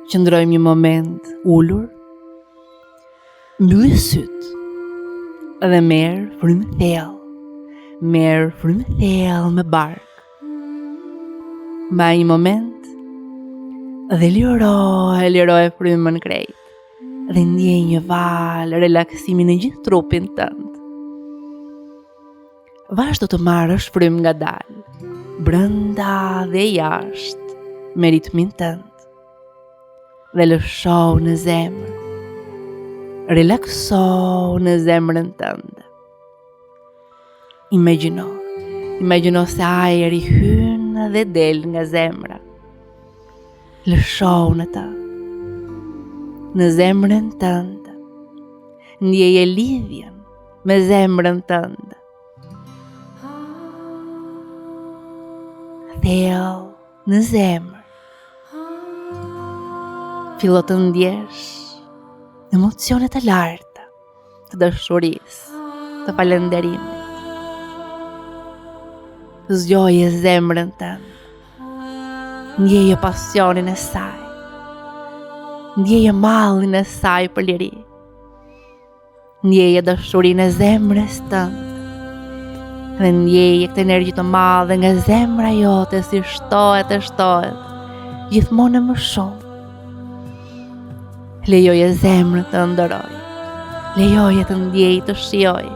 Qëndrojmë një moment ullur, mbylli syt dhe merr frymë thellë me bark. Mbaj një moment dhe liroje frymën krejt dhe ndjej një val relaksimi në gjithë trupin tënd. Vazhdo të marrësh frymë ngadalë, brenda dhe jashtë, me ritmin tënd. Dhe lësho në zemër, relakso në zemrën tënde. Imagjino se ajri hyn dhe del nga zemra. Lësho në ta, në zemrën tënde. Ndjeje lidhjen me zemrën tënde. Thellë në zemër. Fillo të ndjesh emocionet e larta të dashurisë, të falënderimit. Zgjoje zemrën tënde. Ndjeje pasionin e saj. Ndjeje mallin e saj për liri. Ndjeje dashurinë e zemrës tënde. Dhe ndjeje këtë energji të madhe nga zemra jote si shtohet, gjithmonë më shumë. Lejoje zemrën të ndëroj, lejoje të ndjej të shioj,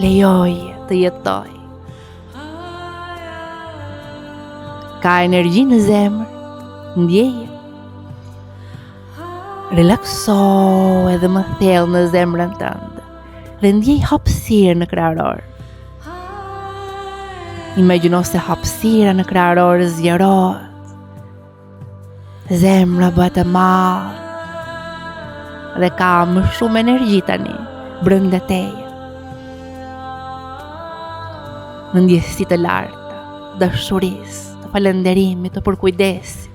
lejoje të jetoj. Ka energji në zemrë, ndjeje. Relakso edhe më thellë në zemrën tënde dhe ndjej hapësirë në krahëror. Imagjino se hapësira në krahëror zgjerohet. Zemra bëhet e madhe dhe ka më shumë energji tani brenda teje. Në ndjesi të larta, dashurisë, të falënderimit, të përkujdesit.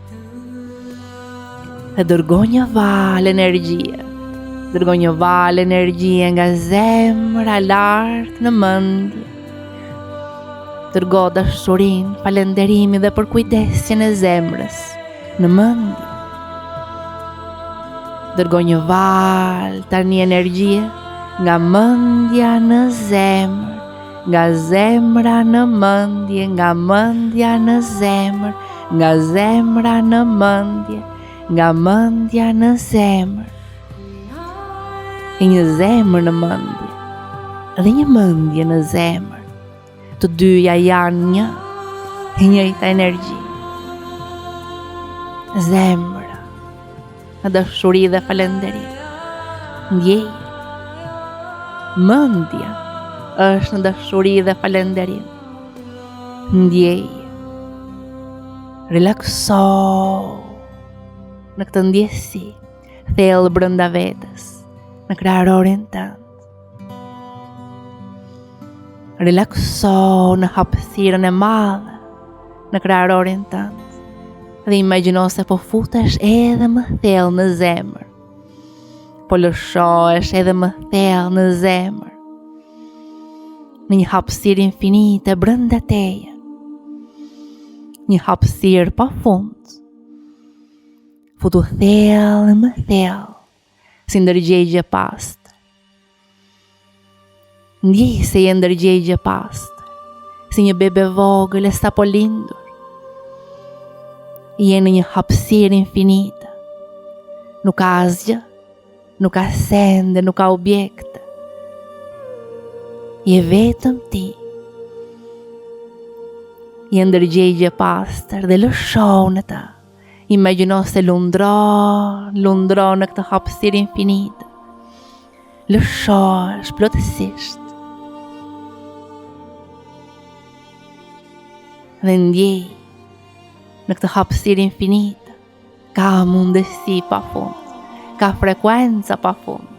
Dhe dërgoj një val energjie nga zemra lart në mendje. Dërgo dashurinë, falënderimin dhe përkujdesin e zemrës në mendje. Dërgoj një val tani energjie nga mendja në zemër, nga zemra në mendje, nga mendja në zemër, nga zemra në mendje, nga mendja në zemër. E një zemër në mendje, dhe një mendje në zemër. Të dyja janë një, e njëjta energji. Zemra në dashuri dhe falënderim. Ndjej. Mendja është në dashuri dhe falënderim. Ndjej. Relakso në këtë ndjesi thellë brenda vetes, në krahërorin tënd. Relakso në hapësirën e madhe në krahërorin tënd. Dhe imagjino se po futesh edhe më thellë në zemër. Po lëshohesh edhe më thellë në zemër. Në një hapësirë infinite brenda teje. Një hapësirë pa fund. Futu thellë më thellë, si ndërgjegje pastër. Ndjej se je ndërgjegje pastër, si një bebe vogël e sapo lindur. Je në një hapësirë infinite. Nuk ka asgjë, nuk ka sende, nuk ka objekte. Je vetëm ti. Je ndërgjegje pastër dhe lësho në ta. Imagjino se lundron në këtë hapësirë infinite. Lëshohesh plotësisht. Dhe ndjej në këtë hapësirë infinite. Ka mundësi pa fund. Ka frekuenca pa fund.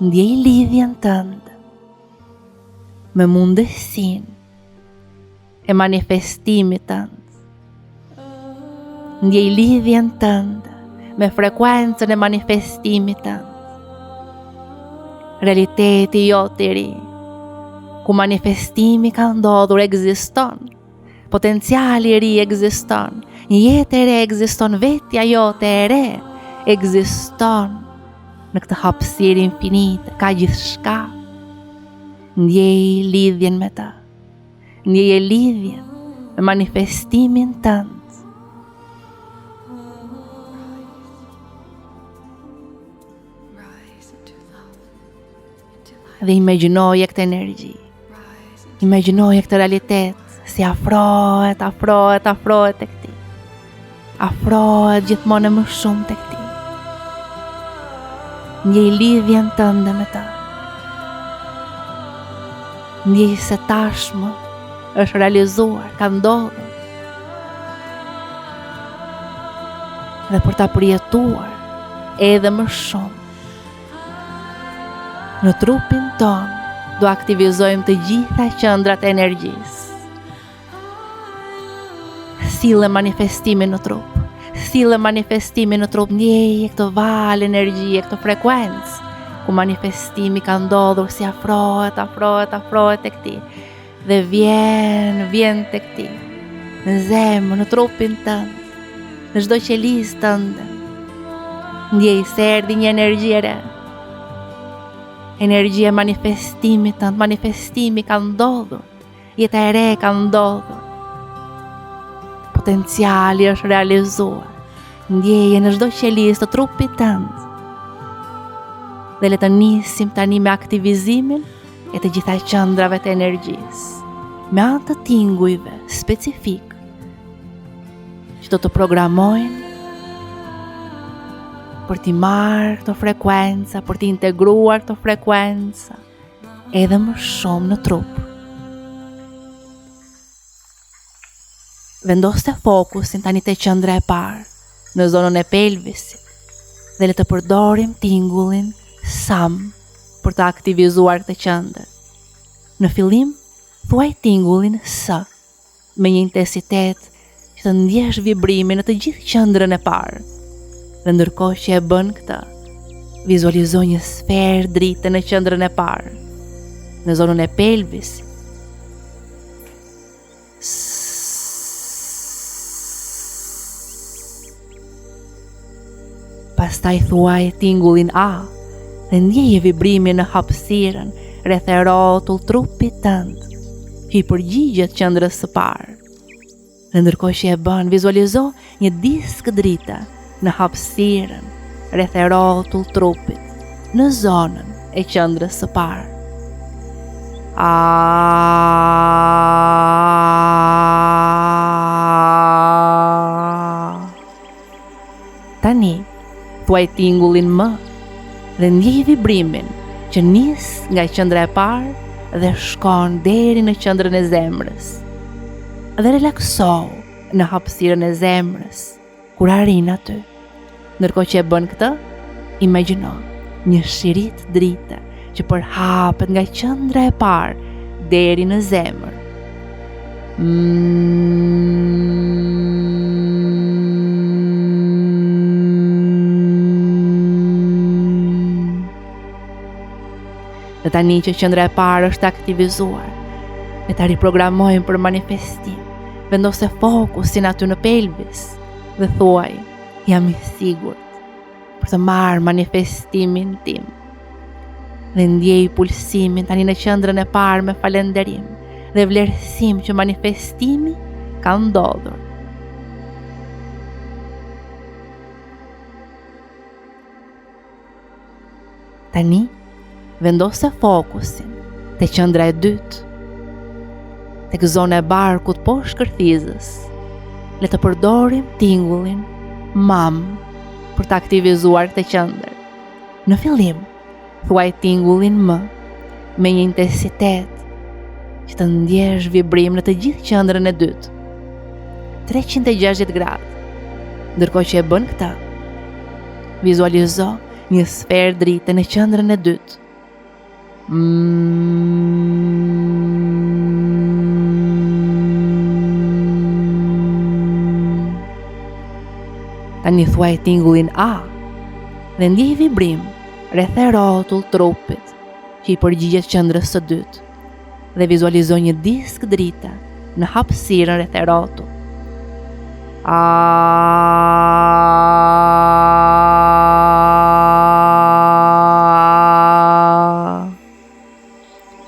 Ndjej lidhjen tënde me mundësinë e manifestimit tënd. Ndjej lidhjen tënde me frekuencën e manifestimit tënd. Realiteti jot i ri, ku manifestimi ka ndodhur ekziston, Potenciali I ri ekziston. Një jetë e re ekziston, vetja jote e re ekziston në këtë hapësirë infinite, ka gjithçka. Ndjej lidhjen me ta. Ndjeje lidhjen me manifestimin tënd. Dhe imagjinoje këtë energji. Imagjinoje këtë realitet si afrohet tek ti. Afrohet gjithmonë më shumë tek ti. Ndjej lidhjen tënde me ta. Ndjej se tashmë është realizuar, ka ndodhur. Dhe për ta përjetuar edhe më shumë, në trupin ton do aktivizojmë të gjitha qendrat e energjisë. Sille manifestimin në trup. Sille manifestimin në trup. Ndjeje këtë val energjie, këtë frekuencë, ku manifestimi ka ndodhur si afrohet tek ti. Dhe vjen tek ti. Në zemër, në trupin tënd, në çdo qelisë tënde. Ndjej se erdhi një energji e re. Energjia e manifestimit tënd, manifestimi ka ndodhur. Jeta e re ka ndodhur. Potenciali është realizuar. Ndjeje në çdo qelisë të trupit tënd. Dhe le të nisim tani me aktivizimin e të gjitha qendrave të energjisë, me anë të tingujve specifik që do të programojnë për t'i marrë këto frekuenca, për t'i integruar këto frekuenca edhe më shumë në trup. Vendosë fokusin tani te qendra e parë, në zonën e pelvisit, dhe le të përdorim tingullin SAM për të aktivizuar këtë qendër. Në fillim, thuaj tingullin S me një intensitet që të ndjesh vibrimin në të gjithë qendrën e parë. Dhe ndërkohë që e bën këtë, vizualizo një sferë drite në qendrën e parë, në zonën e pelvisit. Pastaj thuaj tingullin A dhe ndjeje vibrimin në hapësirën rreth e rrotull trupit tënd, që I përgjigjet qendrës së parë. Dhe ndërkohë që e bën, vizualizo një disk drite në hapësirën rreth e rrotull trupit, në zonën e qendrës së parë. Tani, thuaj tingullin M dhe ndjej vibrimin që nis nga qendra e parë dhe shkon deri në qendrën e zemrës. Dhe relaksohu në hapësirën e zemrës kur arrin aty. Ndërkohë që e bën këtë, imagjino një shirit drite që përhapet nga qendra e parë deri në zemër. Dhe tani që qendra e parë është aktivizuar, le ta riprogramojmë për manifestim. Vendose fokusin aty në pelvis dhe thuaj: jam I sigurt për të marrë manifestimin tim. Dhe ndjej pulsimin tani në qendrën e parë me falënderim dhe vlerësim që manifestimi ka ndodhur. Tani, vendose fokusin te qendra e dytë, tek zona e barkut poshtë kërthizës. Le të përdorim tingullin MAM për të aktivizuar këtë qendër. Në fillim, thuaj tingullin M me një intensitet që të ndjesh vibrim në të gjithë qendrën e dytë, 360 gradë. Ndërkohë që e bën këtë, vizualizo një sferë drite në qendrën e dytë. Tani thuaj tingullin A dhe ndjej vibrim rreth e rrotull trupit që I përgjigjet qendrës së dytë dhe vizualizo një disk drite në hapësirën rreth e rrotull.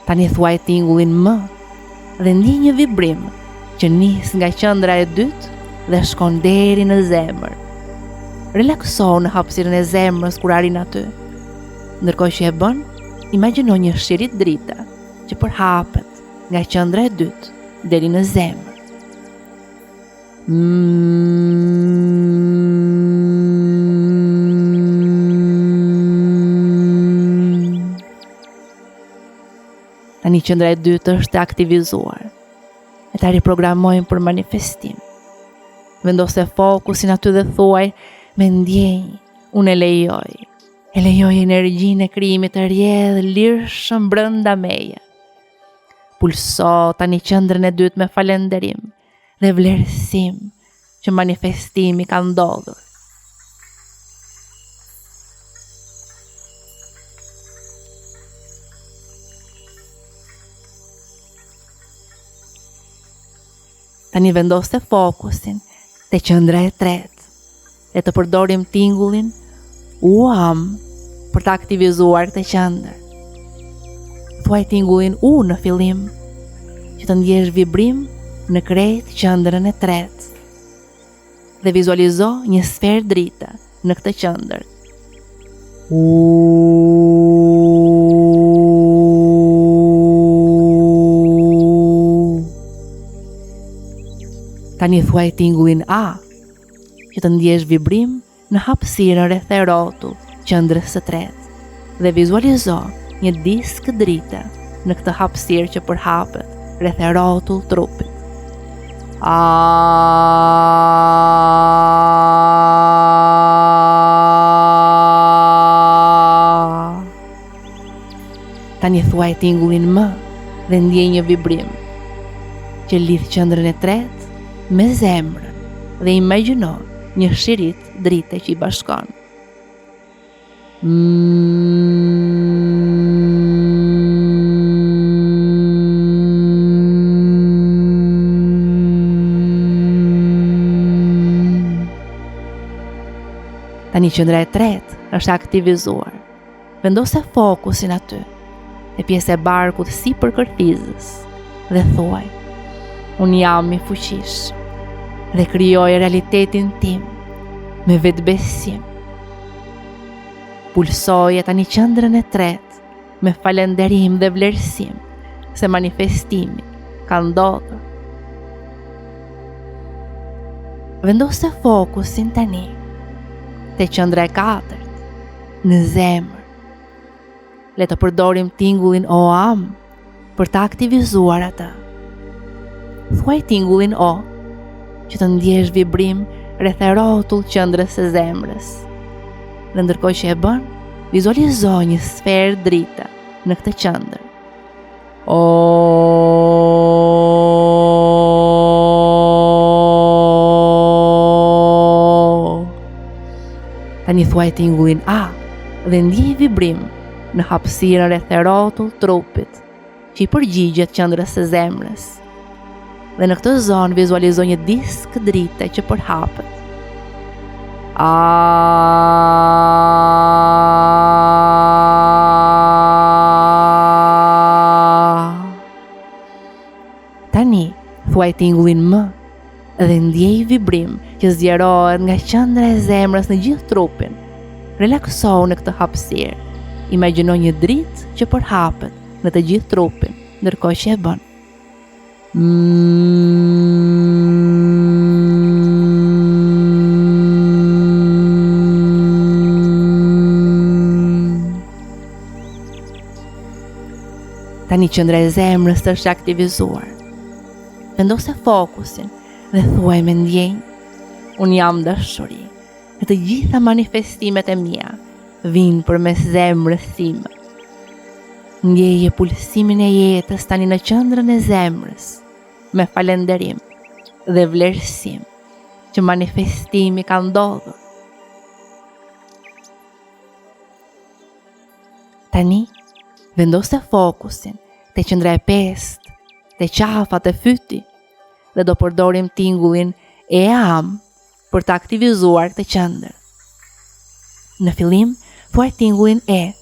Tani thuaj tingullin M dhe ndjej një vibrim që nis nga qendra e dytë dhe shkon deri në zemër. Relakso në hapësirën e zemrës kur arrin aty. Ndërkohë që e bën, imagjino një shirit drita që përhapet nga qendra e dytë deri në zemër. Tani qendra e dytë është e aktivizuar. E ta riprogramojmë për manifestim. Vendose fokusin aty dhe thuaj me ndjenjë, unë e lejoj energjinë e krijimit të rrjedhë lirshëm brenda meje. Pulso tani qendrën e dytë me falënderim dhe vlerësim që manifestimi ka ndodhur. Tani vendose fokusin te qendra e tretë dhe të përdorim tingullin UAM për të aktivizuar këtë qendër. Thuaj tingullin U në fillim që të ndjesh vibrim në krejt qendrën e tretë dhe vizualizo një sferë drita në këtë qendër. Tani thuaj tingullin A që të ndjesh vibrim në hapësirën rreth e rrotull qendrës së tretë dhe vizualizo një disk drite në këtë hapësirë që përhapet rreth e rrotull trupit. Tani thuaj tingullin M dhe ndjej një vibrim që lidh qendrën e tretë me zemrën dhe imagjino një shirit drite që i bashkon. Tani qendra e tretë është aktivizuar. Vendose fokusin aty, te pjesë e barkut sipër kërthizës dhe thuaj: unë jam i fuqishëm dhe krijoj realitetin tim me vetbesim. Pulsoj tani qendrën e tretë me falënderim dhe vlerësim se manifestimi ka ndodhur. Vendose fokusin tani te qendra e katërt në zemër. Le të përdorim tingullin OAM për të aktivizuar atë. Thuaj tingullin O që të ndjesh vibrim rreth e rrotull qendrës së zemrës. Dhe ndërkohë që e bën, vizualizo një sferë drita në këtë qendër. Tani thuaj tingullin A dhe ndjej vibrim në hapësirën rreth e rrotull trupit që i përgjigjet qendrës së zemrës. Dhe në këtë zonë vizualizo një disk drite që përhapet. Tani thuaj tingullin M dhe ndjej vibrim që zgjerohet nga qendra e zemrës në gjithë trupin. Relakso në këtë hapësirë. Imagjino një dritë që përhapet në të gjithë trupin, ndërkohë që e bën. Tani qendra e zemrës është aktivizuar. Vendose fokusin dhe thuaj me ndjenjë: unë jam dashuri dhe të gjitha manifestimet e mia vinë përmes zemrës time. Ndjeje pulsimin e jetës tani në qendrën e zemrës me falënderim dhe vlerësim që manifestimi ka ndodhur. Tani vendose fokusin te qendra e pestë, te qafat e fyti dhe do përdorim tingullin e am për të aktivizuar këtë qendër. Në fillim, thuaj tingullin e,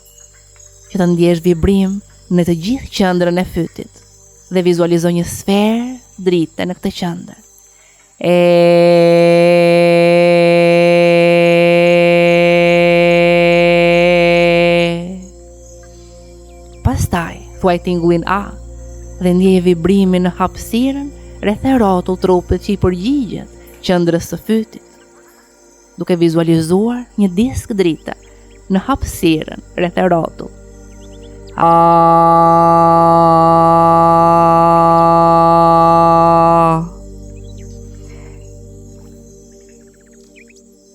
që të ndjesh vibrim në të gjithë qendrën e fytit dhe vizualizo një sferë drite në këtë qendër. Pastaj, thuaj tingullin a dhe ndjeje vibrimin në hapësirën rreth e rrotull trupit që i përgjigjet qendrës së fytit, duke vizualizuar një disk drite në hapësirën rreth e rrotull.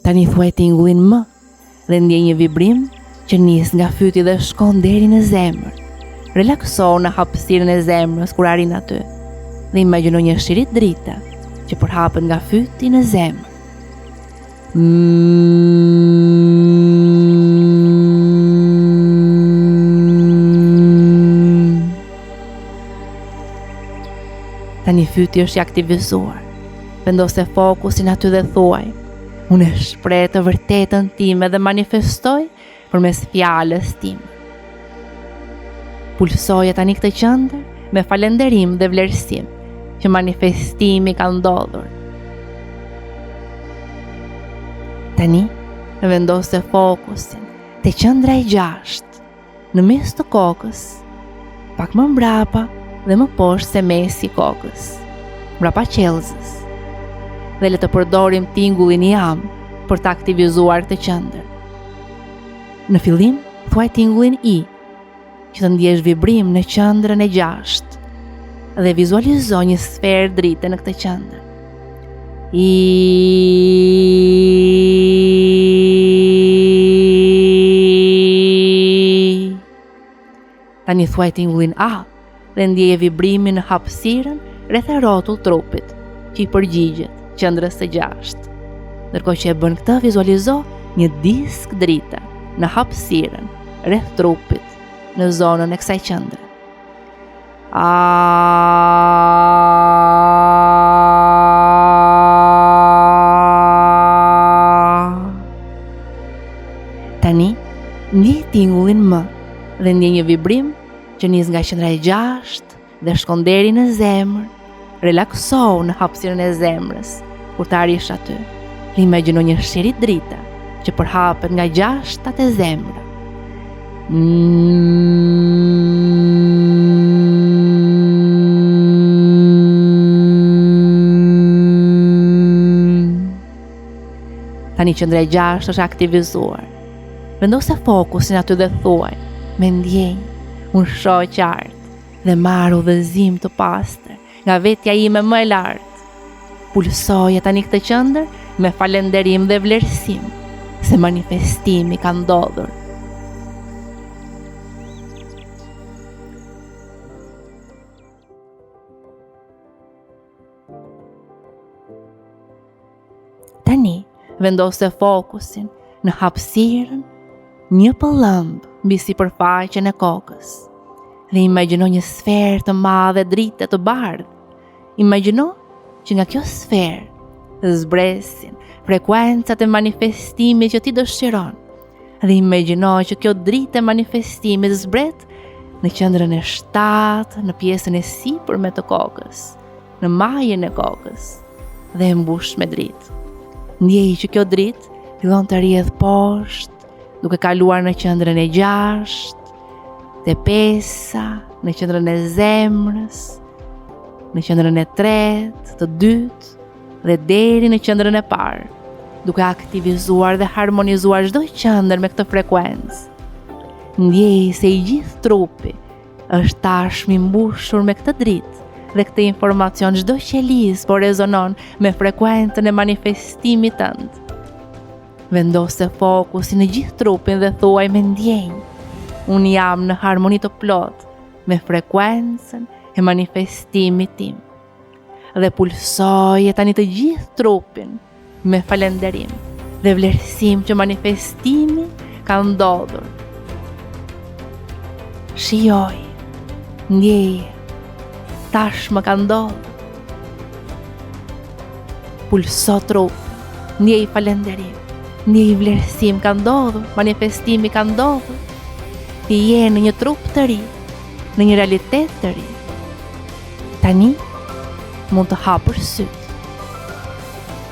Tani thuaj tingullin m dhe ndjej një vibrim që nis nga fyti dhe shkon deri në zemër. Relakso në hapësirën e zemrës kur arrin aty dhe imagjino një shirit drite që përhapen nga fyti në zemër. Tani fyti është i aktivizuar. Vendose fokusin aty dhe thuaj: unë e shpreh të vërtetën time dhe manifestoj përmes fjalës time. Pulsoje tani këtë qendër me falënderim dhe vlerësim që manifestimi ka ndodhur. Tani vendose fokusin te qendra e 6 në mes të kokës, pak më mbrapa dhe më poshtë se mesi i kokës, mbrapa qelzës. Dhe le të përdorim tingullin i am për të aktivizuar këtë qendër. Në fillim, thuaj tingullin i, që të ndjesh vibrim në qendrën e 6 dhe vizualizo një sferë drite në këtë qendër. Tani thuaj tingullin a dhe ndjeje vibrimin në hapësirën rreth e rrotull trupit që i përgjigjet qendrës së 6. Ndërkohë që e bën këtë, vizualizo një disk drite në hapësirën rreth trupit në zonën e kësaj qendre. Tani, ndjej tingullin m dhe ndjej një vibrim që nis nga qendra e 6 dhe shkon deri në zemër. Relakso në hapësirën e zemrës kur të arrish aty. Imagjino një shirit drite që përhapet nga 6 e zemra. Tani qendra e 6 është aktivizuar. Vendose fokusin aty dhe thuaj me ndjenjë: unë shoh qartë dhe marr udhëzim të pastër nga vetja ime më e lartë. Pulsoje tani këtë qendër me falënderim dhe vlerësim se manifestimi ka ndodhur. Tani vendose fokusin në hapësirën një pëllëmb mbi sipërfaqen e kokës dhe imagjino një sferë të madhe drite të bardhë. Imagjino që nga kjo sferë zbresin frekuencat e manifestimit që ti dëshiron dhe imagjino që kjo dritë e manifestimit zbret në qendrën e 7, në pjesën e sipërme të kokës, në majën e kokës dhe e mbush me dritë. Ndjej që kjo dritë fillon të rrjedh poshtë, duke kaluar në qendrën e 6, te 5, në qendrën e zemrës, në qendrën e 3, të 2 dhe deri në qendrën e parë, duke aktivizuar dhe harmonizuar çdo qendër me këtë frekuencë. Ndjej se i gjithë trupi është tashmë i mbushur me këtë dritë dhe këtë informacion, çdo qelis po rezonon me frekuencën e manifestimit tënd. Vendose fokusin në gjithë trupin dhe thuaj me ndjenjë: unë jam në harmoni të plot me frekuencën e manifestimit tim. Dhe pulsoje tani të gjithë trupin me falënderim dhe vlerësim që manifestimi ka ndodhur. Shijoj, ndjeje, tashmë ka ndodhur. Pulso trup, ndjej falenderim, ndjej vlerësim ka ndodhur, manifestimi ka ndodhur. Ti je në një trup të ri, në një realitet të ri. Tani mund të hapësh syt.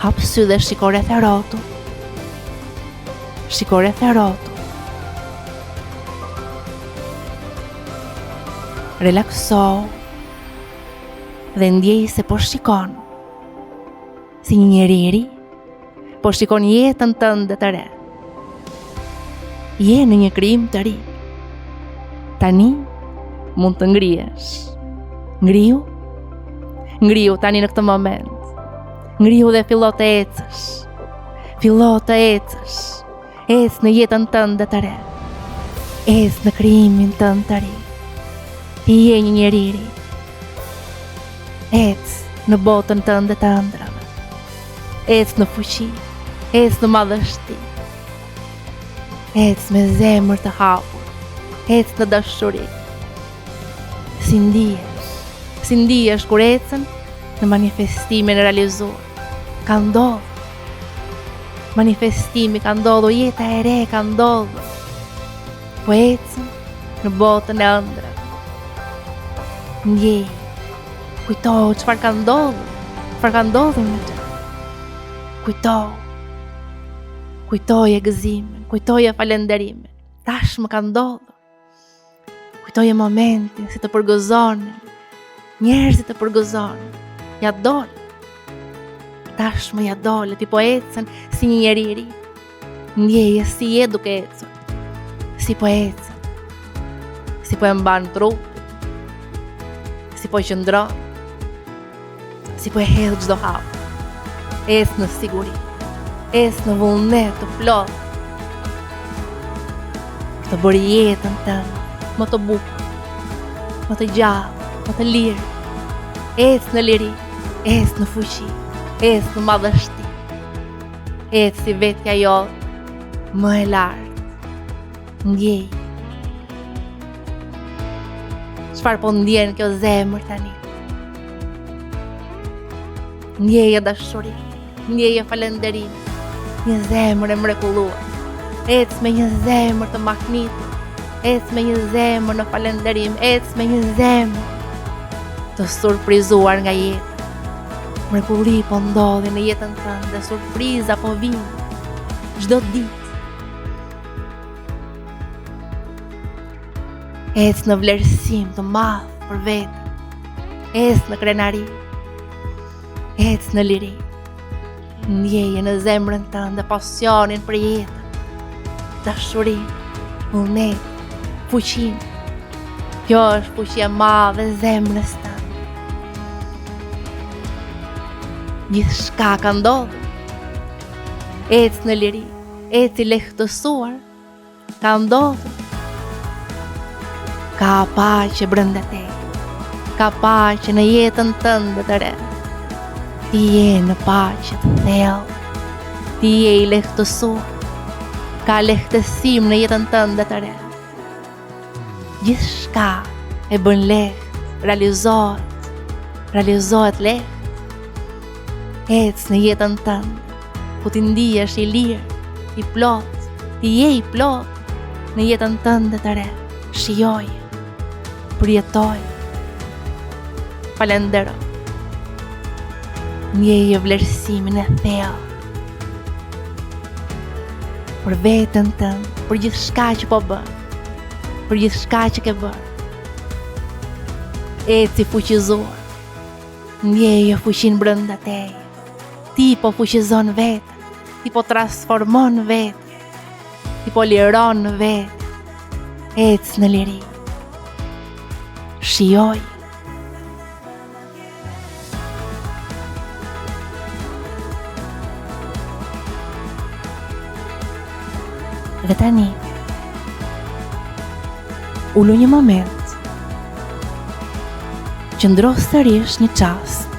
Hap syt dhe shiko rreth e rrotull. Shiko rreth e rrotull. Relakso dhe ndjej se po shikon si një njeri i ri, po shikon jetën tënde të re. Je në një krijim të ri. Tani mund të ngrihesh. Ngrihu tani në këtë moment. Ngrihu dhe fillo të ecësh. Ec në jetën tënde të re. Ec në krijimin tënd të ri. Ti je një njeri i ri. Ec në botën tënde të ëndrave. Ec në fuqi, ec në madhështi. Ec me zemër të hapur, ec në dashuri. Si ndihesh kur ecën në manifestimin e realizuar. Ka ndodhur. Manifestimi ka ndodhur, jeta e re ka ndodhur. Po ecën në botën e ëndrave. Ndjej, kujtohu çfarë ka ndodhur me të. Kujtoje gëzimin, kujtoje falenderimin. Tashmë ka ndodhur. Kujtoje momentin si të përgëzonin, njerëzit të përgëzonin. Ja dol. Tashmë ja dole, ti po ecën si një njeri i ri. Ndjeje si je duke ecur. Si po ecën. Si po e mban trup. Si po qëndron. Si po e hedh çdo hap. Ec në siguri. Ec në vullnet të plot. Të bëri jetën tënde më të bukur, më të gjallë, më të lirë. Ec në liri, ec në fuqi, ec në madhështi. Ec si vetja jote më e lartë. Ndjej. Çfarë po ndjen kjo zemër tani? Ndjeje dashuri, ndjeje falenderim, një zemër e mrekulluar. Ec me një zemër të mahnitur, ec me një zemër në falenderim, ec me një zemër të surprizuar nga jeta. Mrekulli po ndodhi në jetën tënde, surpriza po vinë çdo ditë. Ec në vlerësim të madh për veten, ec në krenari, ec në liri. Ndjeje në zemrën tënde pasionin për jetën, dashurin, vullnet, fuqin. Kjo është fuqia e madhe e zemrës tënde. Gjithçka ka ndodhur. Ec në liri, ec i lehtësuar. Ka ndodhur. Ka paqe brenda teje. Ka paqe në jetën tënde të re. Ti je në paqe të thellë. Ti je i lehtësuar. Ka lehtësim në jetën tënde të re. Gjithçka e bën lehtë, realizohet lehtë. Ec në jetën tënde, ku ti ndihesh i lirë, i plot. Ti je i plot në jetën tënde të re. Shijoj, përjetoj, falendero. Ndjeje vlerësimin e thellë për veten tënde, për gjithçka që po bën, për gjithçka që ke bërë. Eci fuqizuar. Ndjeje fuqin brenda teje. Ti po fuqizon veten, ti po transformon veten, ti po liron veten. Ec në liri. Shijoj. Dhe tani, ullu një moment, qëndro sërish një çast.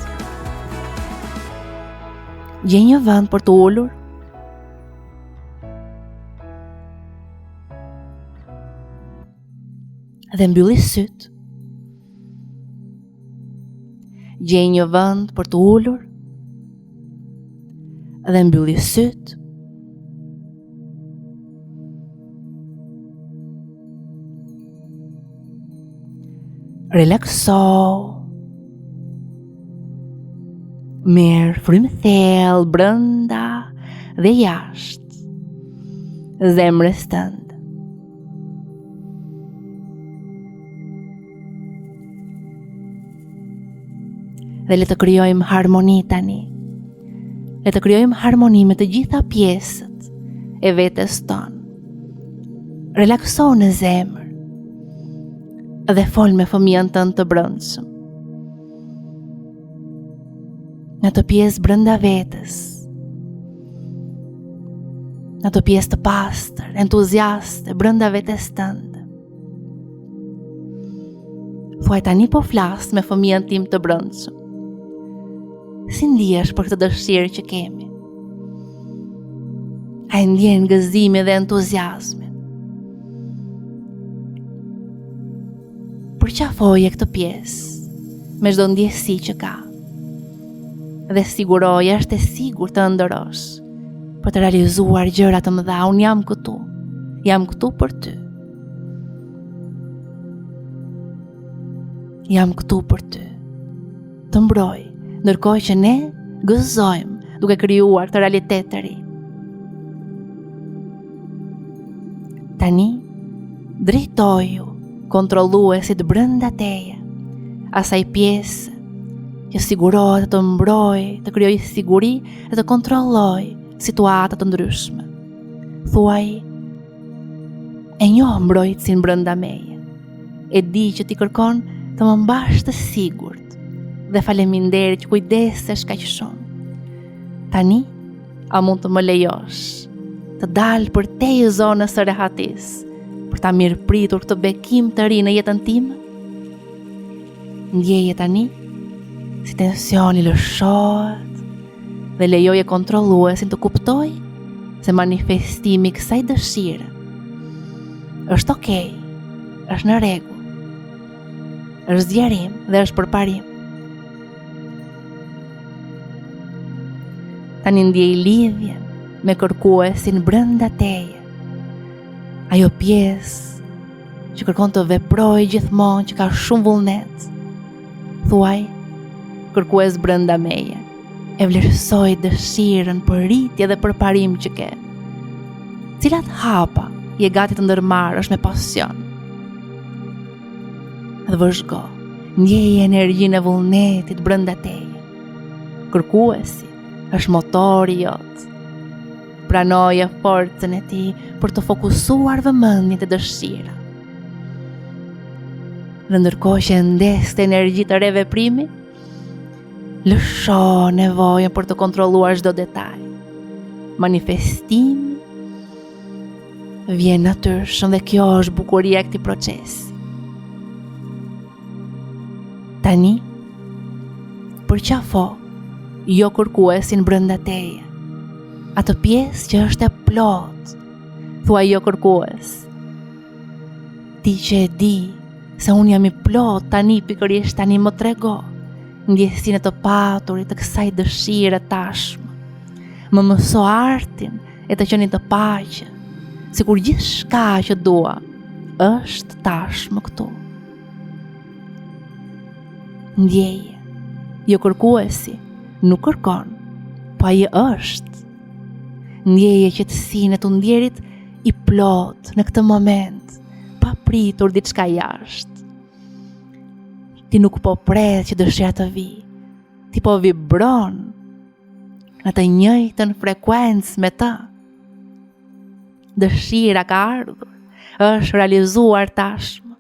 Gjej një vend për të ullur. Dhe mbylli syt. Gjej një vend për të ullur. dhe mbylli syt. Relakso. Merë frymë thellë brenda dhe jashtë zemrës tënde. Dhe le të krijojmë harmoni tani. Le të krijojmë harmoni me të gjitha pjesët e vetes tonë. Relakso në zemër dhe fol me fëmijën tënd të brendshëm. Në të pjesë brenda vetes, në të pjesë të pastër, entuziaste brenda vetes tënde. Thuaj tani po flas me fëmijën tim të brendshëm. Si ndihesh për këtë dëshirë që kemi? A e ndjen gëzimin dhe entuziazmin? Përqafoje këtë pjesë me çdo ndjesi që ka. Dhe siguroje, është e sigurt të ndërosh për të realizuar gjëra të mëdha. Unë jam këtu për ty. Jam këtu për ty. Të mbroj, ndërkohë që ne gëzojmë duke krijuar të realitet të ri. Tani, drejtoju kontrolluesit brenda teje, asaj pjesë që sigurohet të mbroj, të krijoj siguri dhe të kontrolloj situata të ndryshme. Thuaj, e njoh mbrojtësin brenda meje. E di që ti kërkon të më mbash të sigurt dhe faleminderit që kujdesesh kaq shumë. Tani, a mund të më lejosh të dal për te i zonës së rehatis, për ta mirëpritur këtë bekim të ri në jetën time? Ndjeje tani si tensioni lëshohet dhe lejoje kontrolluesin të kuptoj se manifestimi i kësaj dëshire është okej, është në rregull, është zgjerim dhe është përparim. Tani ndjej lidhjen me kërkuesin brenda teje, ajo pjesë që kërkon të veprojë gjithmonë, që ka shumë vullnet. Thuaj, kërkues brenda meje, e vlerësoj dëshirën për rritje dhe përparim që ke. Cilat hapa je gati të ndërmarrësh me pasion? Dhe vëzhgo, ndjeje energjinë e vullnetit brenda teje. Kërkuesi është motori jot. Pranoje forcën e tij për të fokusuar vëmendjen te dëshira. Dhe ndërkohë që ndes të energji të reveprimi, lësho nevojën për të kontrolluar çdo detaj. Manifestimi vjen natyrshëm dhe kjo është bukuria e këtij procesi. Tani, përqafo jo kërkuesin brenda teje, atë pjesë që është e plot. Thuaj jo kërkues, ti që e di se unë jam i plot tani, pikërisht tani më trego ndjesinë të paturit të kësaj dëshire tashmë. Më mëso artin e të qenit të paqe, sikur gjithçka që dua është tashmë këtu. Ndjeje, jo kërkuesi nuk kërkon, po ai është. Ndjeje qetësinë e të ndjerit i plot në këtë moment, pa pritur diçka jashtë. Ti nuk po pret që dëshira të vi, ti po vibron në të njëjtën frekuencë me të. Dëshira ka ardhur, është realizuar tashmë.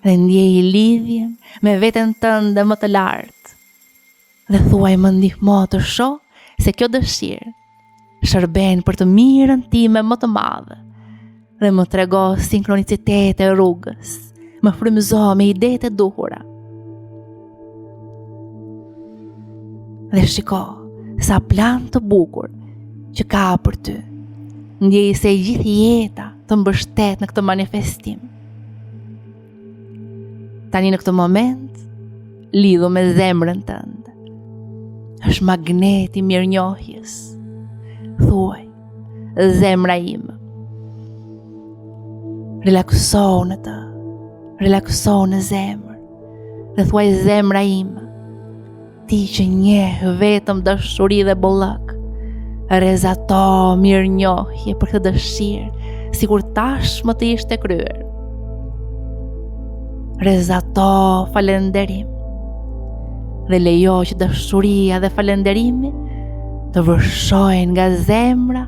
Dhe ndjej lidhjen me veten tënde më të lartë. Dhe thuaj, më ndihmo të shoh se kjo dëshirë shërben për të mirën time më të madhe dhe më trego sinkronicitet e rrugës, më frymëzo me idetë e duhura. Dhe shiko sa plan të bukur që ka për ty. Ndjej se gjithë jeta të mbështet në këtë manifestim. Tani në këtë moment lidhu me zemrën tënde. është magneti mirënjohjes. Thuaj, zemra ime. Relakso në të, relakso në zemër. Dhe thuaj, zemra ime, ti që njeh vetëm dashuri dhe bollëk, rezato mirënjohje për këtë dëshirë, sikur tashmë të ishte kryer. Rezato falenderim dhe lejo që dashuria dhe falenderimi të vërshojnë nga zemra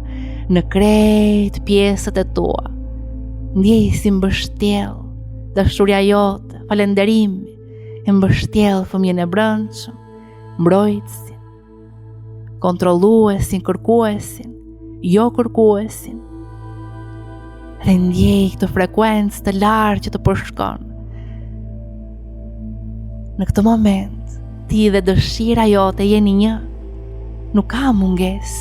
në krejt pjesët e tua. Ndjej si mbështjell dashuria jote, falenderimi e mbështjell fëmijën e brendshëm, mbrojtësin, kontrolluesin, kërkuesin, jo kërkuesin. Dhe ndjej këtë frekuencë të lartë që të përshkon. Në këtë moment, ti dhe dëshira jote jeni një. Nuk ka munges,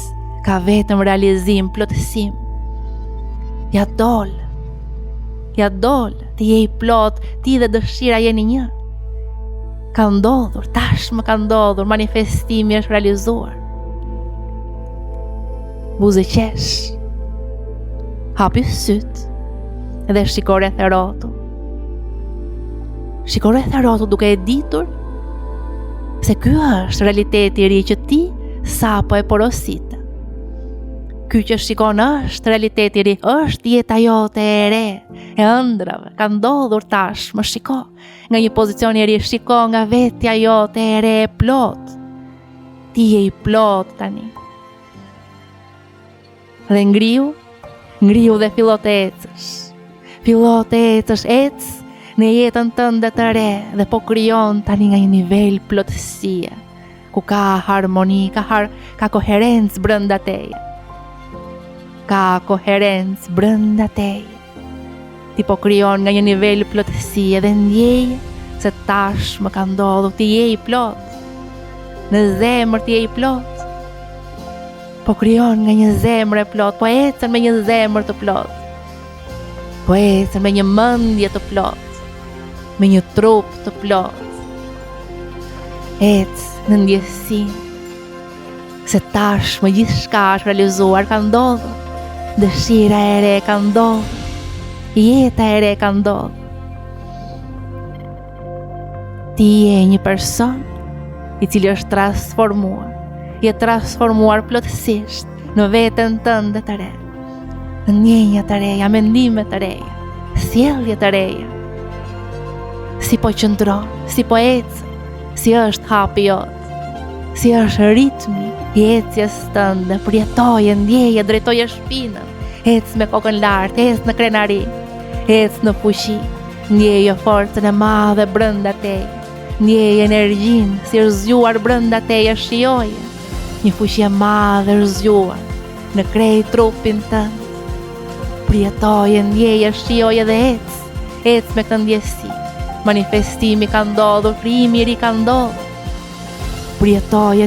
ka vetëm realizim, plotësim. Ja dol, ti je i plot, ti dhe dëshira jeni një. Ka ndodhur, tashmë ka ndodhur, manifestimi është realizuar. Buzë qesh, hapi syt dhe shiko rreth e rrotull. Shiko rreth e rrotull duke e ditur se ky është realiteti i ri që ti sapo e porositë. Ky që shikon është realiteti i ri, është jeta jote e re, e ëndrave, ka ndodhur tashmë, shiko nga një pozicion i ri, shiko nga vetja jote e re, e plot. Ti je i plot tani. Dhe ngriu dhe fillo të ecësh. Fillo të ecësh, ec në jetën tënde të re dhe po krijon tani nga një nivel plotësie, ku ka harmoni, ka koherencë brenda teje. Ka koherencë brenda teje. Ti po krijon nga një nivel plotësie dhe ndjeje se tashmë ka ndodhur, ti je i plot. Në zemër ti je i plot. Po krijon nga një zemër e plot, po ecën me një zemër të plot. Po ecën me një mendje të plot, me një trup të plot. Ecë në ndjesin se tashmë gjithçka është realizuar, ka ndodhur. Dëshira e re ka ndodhur. Jeta e re ka ndodhur. Ti je një person i cili është transformuar. Je transformuar plotësisht në veten tënde të re, në ndjenja të reja, mendime të reja, sjellje të reja. Si po qëndron, si po ecë, si është hapi jot, si është ritmi i ecjes tënde, përjetoje, ndjeje, drejtoje shpinën, ecë me kokën lart, ecë në krenari, ecë në fuqi, ndjeje forcën e madhe brenda teje, ndjeje energjinë si është zgjuar brenda teje, shijoje një fuqi e madhe është zgjuar në krejt trupin tënd. Përjetoje, ndjeje, shijoje dhe ecë me këtë ndjesi. Manifestimi ka ndodhur, krijimi i ri ka ndodhur. Përjetoje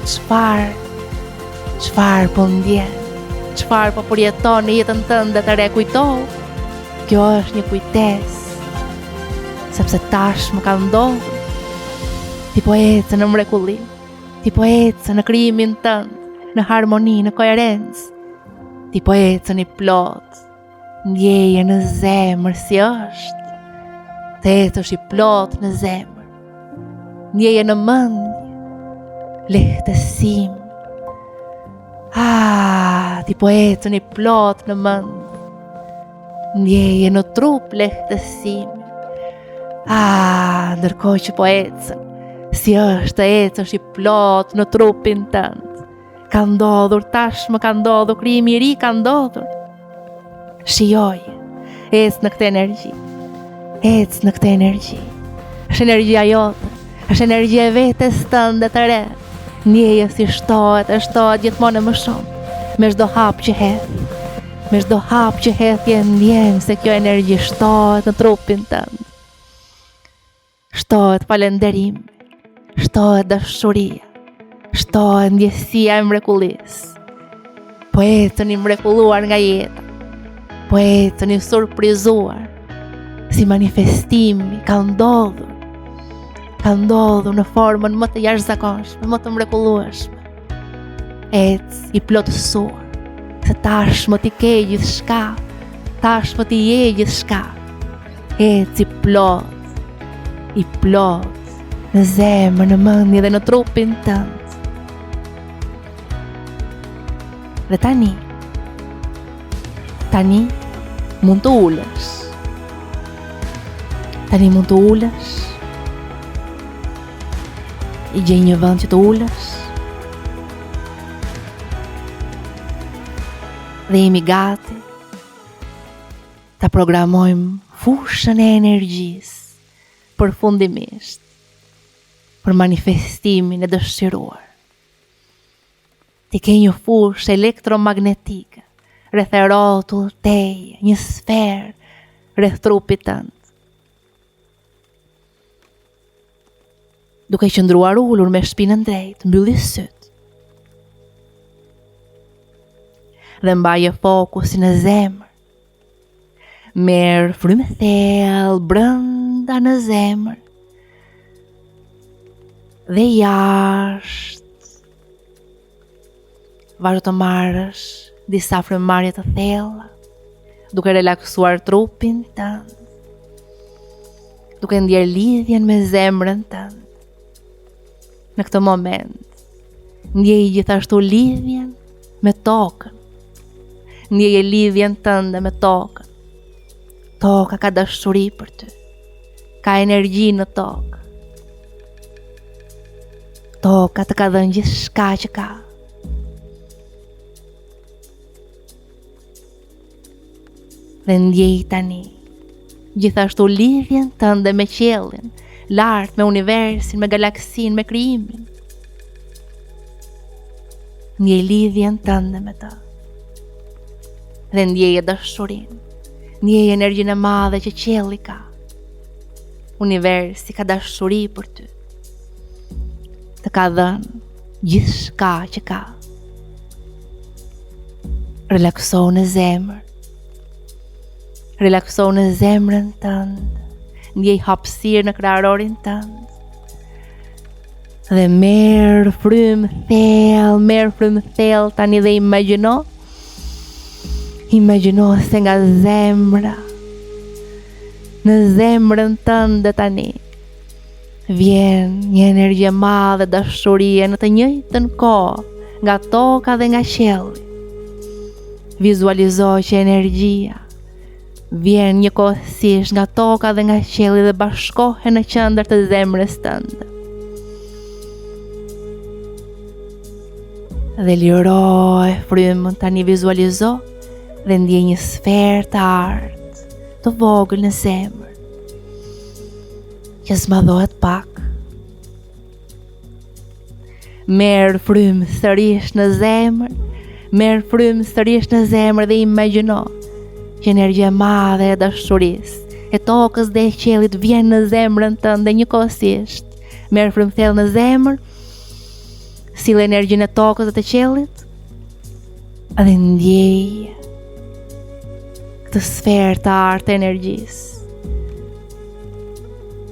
çfarë po ndjen, çfarë po përjeton në jetën tënde të re, kujtohu. Kjo është një kujtesë, sepse tashmë ka ndodhur. Ti po ecë në mrekulli, ti po ecë në krijimin tënd, në harmoni, në koherencë. Ti po ecë i plot, ndjeje në zemër si është. Të ecësh i plot në zemër, ndjeje në mendje, lehtësim. Ti po ecë i plot në mendje, ndjeje në trup lehtësim. Ndërkohë që po ecën, si është të ecësh i plot në trupin tënd. Ka ndodhur, tashmë ka ndodhur, krijimi i ri ka ndodhur. Shijoje, ecë në këtë energji. Ecë në këtë energji. Është energjia jote, është energjia e vetes tënde të re. Ndjeje si shtohet gjithmonë më shumë. Me çdo hap që hedh, me çdo hap që hedh je ndjen se kjo energji shtohet në trupin tënd. Shtohet falënderim, shtohet dashuria, shtohet ndjesia e mrekullisë. Po ecën i mrekulluar nga jeta, po ecën i surprizuar, si manifestimi ka ndodhur në formën më të jashtëzakonshme, më të mrekullueshme. Ec i plotësuar, se tashmë ti ke gjithçka, tashmë ti je gjithçka. Ec i plot, në zemër, në mendje dhe në trupin tënd. Dhe tani mund të ulesh. Tani mund të ulesh. I gjej një vend që të ulesh. Dhe jemi gati ta programojmë fushën e energjisë përfundimisht për manifestimin e dëshiruar. Ti ke një fushë elektromagnetike rreth e rrotull teje, një sferë rreth trupit tënd. Duke qëndruar ulur me shpinën drejtë, mbylli syt. Dhe mbaje fokusin në zemër. Merë frymë thellë brenda në zemër. Dhe jashtë. Vazhdo të marrësh disa frymëmarrje të thella, duke relaksuar trupin tënd. Duke ndjer lidhjen me zemrën tënd. Në këtë moment, ndjej gjithashtu lidhjen me tokën. Ndjeje lidhjen tënde me tokën. Toka ka dashuri për ty. Ka energji në tokë. Toka të ka dhënë gjithçka që ka. Dhe ndjej tani gjithashtu lidhjen tënde me qiellin, lart, me universin, me galaksin, me krijimin. Ndjej lidhjen tënde me të. Dhe ndjeje dashurinë. Ndjeje energjinë e madhe që qielli ka. Universi ka dashuri për ty. Të ka dhënë gjithçka që ka. Relakso në zemër. Relakso në zemrën tënd. Ndjej hapësirë në kraharorin tënd. Dhe merr frymë thellë tani dhe imagjino se nga zemra, në zemrën tënde tani vjen një energji e madhe dashurie në të njëjtën kohë nga toka dhe nga qielli. Vizualizo që energjia vjen njëkohësisht nga toka dhe nga qielli dhe bashkohen në qendër të zemrës tënde. Dhe liroj frymën, tani vizualizo dhe ndjej një sferë të artë, të vogël në zemër, që zmadhohet pak. Merë frymë sërish në zemër, dhe imagjino që energjia e madhe e dashurisë, e tokës dhe e qiellit vjen në zemrën tënde njëkohësisht. Merë frymë thellë në zemër, sill energjinë e tokës dhe të qiellit, dhe ndjej këtë sferë të artë e energjisë.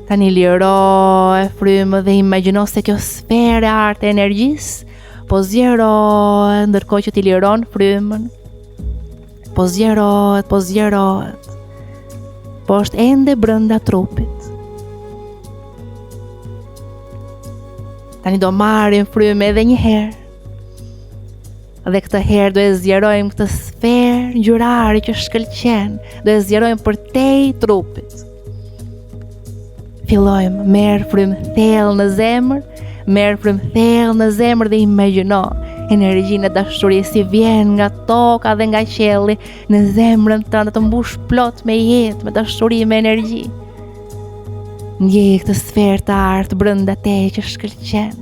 Tani liroj frymën dhe imagjino se kjo sferë e artë e energjisë po zgjerohet ndërkohë që ti liron frymën. Po zgjerohet. Po është ende brenda trupit. Tani do marrim frymë edhe një herë. Dhe këtë herë do e zgjerojmë këtë sferë ngjyrare që shkëlqen, do e zgjerojmë përtej trupit. Fillojmë, merr frymë thellë në zemër, dhe imagjino energjinë e dashurisë si vjen nga toka dhe nga qielli në zemrën tënde, të mbush plot me jetë, me dashuri, me energji. Ndjej këtë sferë të artë brenda teje që shkëlqen.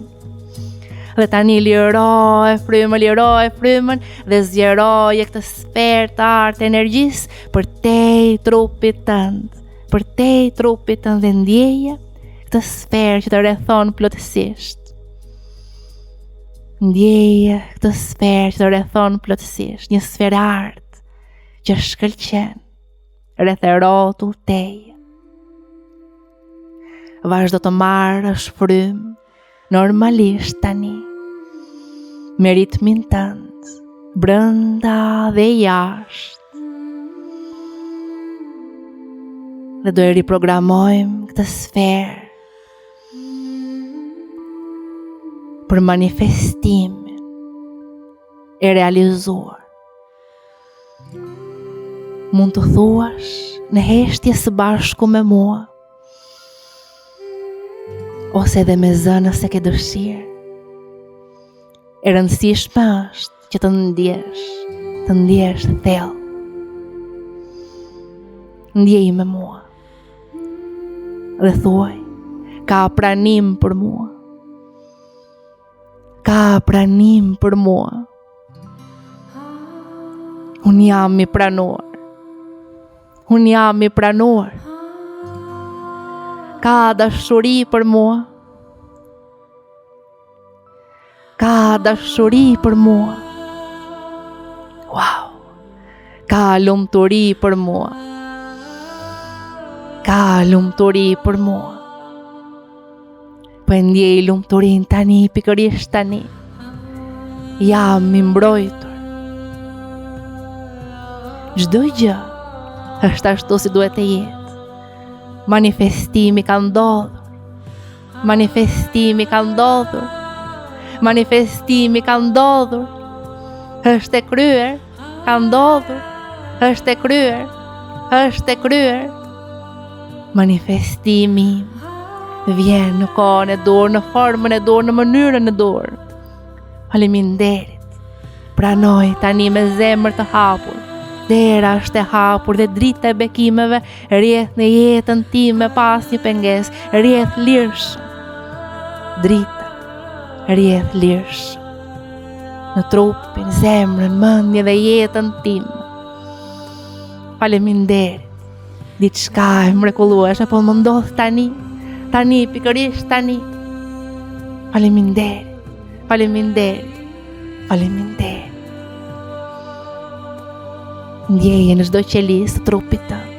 Dhe tani liroj frymën dhe zgjeroje këtë sferë të artë energjisë përtej trupit tënd, dhe ndjeje këtë sferë që të rrethon plotësisht. Një sferë artë që shkëlqen rreth e rrotull teje. Vazhdo të marrësh frymë normalisht tani, me ritmin tënd, brenda dhe jashtë. Dhe do e riprogramojmë këtë sferë për manifestimin e realizuar. Mund të thuash në heshtje së bashku me mua, ose edhe me zë nëse ke dëshirë. E rëndësishme është që të ndjesh thellë. Ndjej me mua dhe thuaj, ka pranim për mua. Ka pranim për mua. Unë jam i pranuar. Unë jam i pranuar. Ka dashuri për mua. Ka dashuri për mua. Wow. Ka lumturi për mua. Ka lumturi për mua. Po e ndjej lumturin tani, pikërisht tani. Jam i mbrojtur. Çdo gjë është ashtu si duhet të jetë. Manifestimi ka ndodhur. Manifestimi ka ndodhur. Manifestimi ka ndodhur. Është e kryer, ka ndodhur. Është e kryer, është e kryer. Manifestimi vjen në kohën e dur, në formën e dur, në mënyrën e dur. Faleminderit. Pranoj tani me zemër të hapur. Dera është e hapur dhe drita e bekimeve rrjedh në jetën time pas një pengesë, rrjedh lirshëm. Drita rrjedh lirshëm në trupin, zemrën, mendjen dhe jetën time. Faleminderit. Diçka e mrekullueshme po më ndodh tani, pikërisht tani. Faleminderit. Faleminderit. Faleminderit. Ndjeje në çdo qelisë të trupit tënd.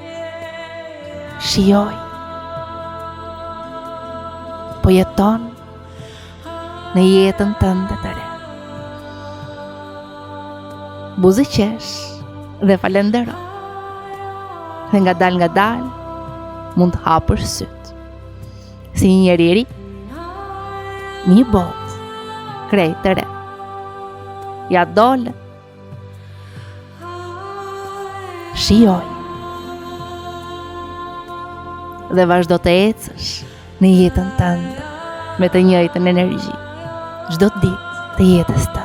Shijoj. Po jeton në jetën tënde të re. Buzëqesh dhe falendero. Dhe nga dal mund të hapësh syt. Si një njeri i ri, një botë krejt të re. Ja dole. Shijoj. Dhe vazhdo të ecësh në jetën tënde me të njëjtën energji çdo ditë të jetës tënde.